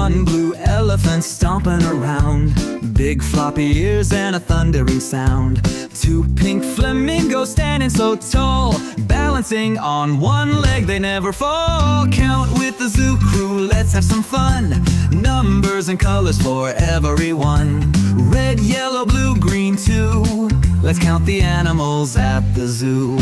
One blue elephant stomping around, big floppy ears and a thundering sound. Two pink flamingos standing so tall, balancing on one leg, they never fall. Count with the zoo crew, let's have some fun. Numbers and colors for everyone. Red, yellow, blue, green too. Let's count the animals at the zoo.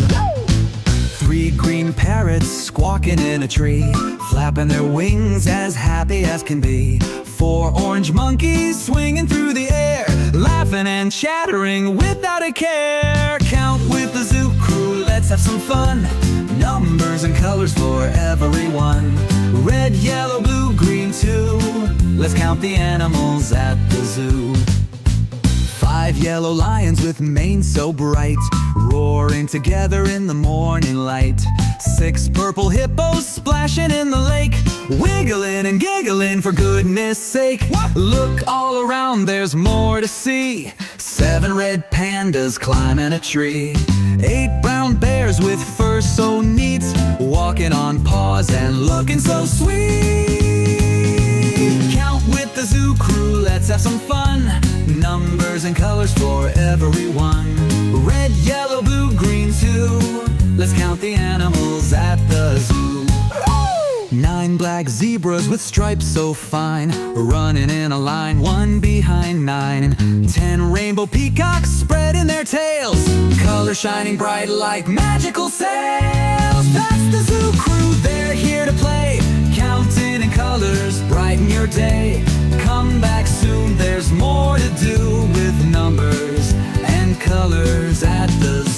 Three green parrots squawking in a tree, flapping their wings as happy as can be. Four orange monkeys swinging through the air, laughing and chattering without a care. Count with the zoo crew, let's have some fun. Numbers and colors for everyone. Red, yellow, blue, green too. Let's count the animals at the zoo. Five yellow lions with manes so bright, roaring together in the morning light. Six purple hippos splashing in the lake, wiggling and giggling for goodness sake. Look all around, there's more to see. Seven red pandas climbing a tree. Eight brown bears with fur so neat, walking on paws and looking so sweet. Count with the zoo crew, let's have some fun. Numbers and colors for everyone. Red, yellow, blue, green too. Let's count the animals at the zoo. Nine black zebras with stripes so fine, running in a line, one behind nine. 10 rainbow peacocks spreading their tails, colors shining bright like magical sails. That's the zoo crew, they're here to play, counting in colors, brighten your day. Come back soon, there's more to do with numbers and colors at the zoo.